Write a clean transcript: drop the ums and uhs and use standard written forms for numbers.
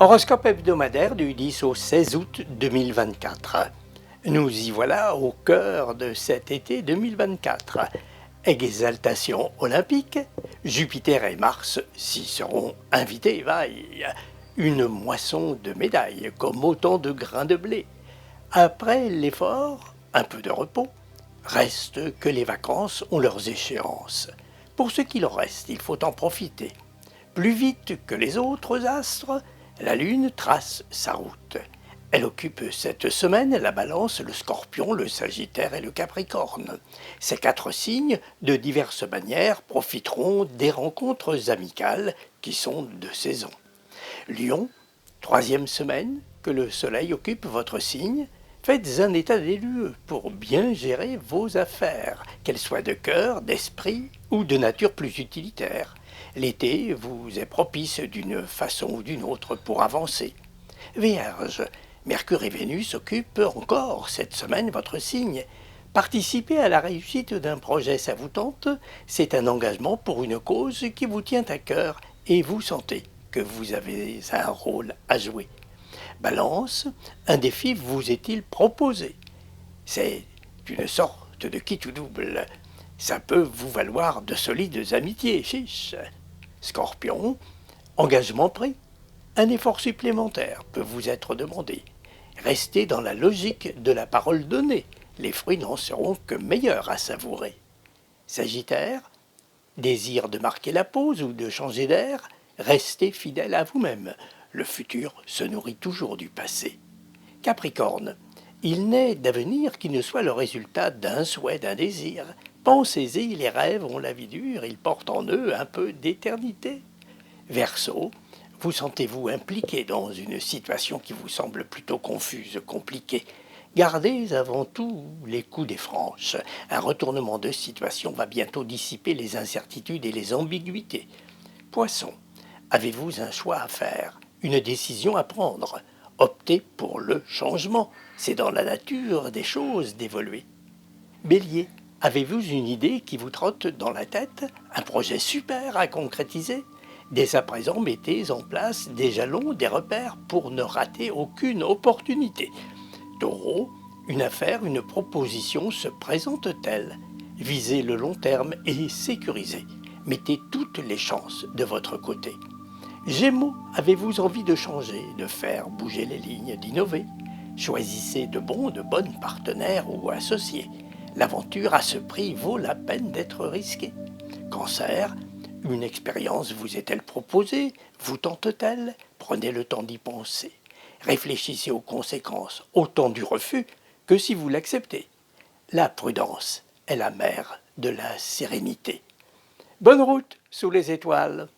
Horoscope hebdomadaire du 10 au 16 août 2024. Nous y voilà au cœur de cet été 2024. Exaltation olympique, Jupiter et Mars s'y seront invités, vaille. Une moisson de médailles, comme autant de grains de blé. Après l'effort, un peu de repos. Reste que les vacances ont leurs échéances. Pour ce qu'il en reste, il faut en profiter. Plus vite que les autres astres, la Lune trace sa route. Elle occupe cette semaine la Balance, le Scorpion, le Sagittaire et le Capricorne. Ces quatre signes, de diverses manières, profiteront des rencontres amicales qui sont de saison. Lion, troisième semaine que le Soleil occupe votre signe, faites un état des lieux pour bien gérer vos affaires, qu'elles soient de cœur, d'esprit ou de nature plus utilitaire. L'été vous est propice d'une façon ou d'une autre pour avancer. Vierge, Mercure et Vénus occupent encore cette semaine votre signe. Participer à la réussite d'un projet, ça vous tente? C'est un engagement pour une cause qui vous tient à cœur et vous sentez que vous avez un rôle à jouer. Balance, un défi vous est-il proposé? C'est une sorte de quitte ou double. Ça peut vous valoir de solides amitiés, chiche. Scorpion, engagement pris. Un effort supplémentaire peut vous être demandé. Restez dans la logique de la parole donnée. Les fruits n'en seront que meilleurs à savourer. Sagittaire, désir de marquer la pause ou de changer d'air, restez fidèle à vous-même. Le futur se nourrit toujours du passé. Capricorne, il n'est d'avenir qui ne soit le résultat d'un souhait, d'un désir. Pensez-y, les rêves ont la vie dure, ils portent en eux un peu d'éternité. Verseau, vous sentez-vous impliqué dans une situation qui vous semble plutôt confuse, compliquée. Gardez avant tout les coups des franches. Un retournement de situation va bientôt dissiper les incertitudes et les ambiguïtés. Poisson, avez-vous un choix à faire, une décision à prendre? Optez pour le changement. C'est dans la nature des choses d'évoluer. Bélier, avez-vous une idée qui vous trotte dans la tête? Un projet super à concrétiser? Dès à présent, mettez en place des jalons, des repères pour ne rater aucune opportunité. Taureau, une affaire, une proposition se présente-t-elle? Visez le long terme et sécurisez. Mettez toutes les chances de votre côté. Gémeaux, avez-vous envie de changer, de faire bouger les lignes, d'innover? Choisissez de bons, de bonnes partenaires ou associés. L'aventure à ce prix vaut la peine d'être risquée. Cancer, une expérience vous est-elle proposée? Vous tente-t-elle? Prenez le temps d'y penser. Réfléchissez aux conséquences, autant du refus que si vous l'acceptez. La prudence est la mère de la sérénité. Bonne route sous les étoiles!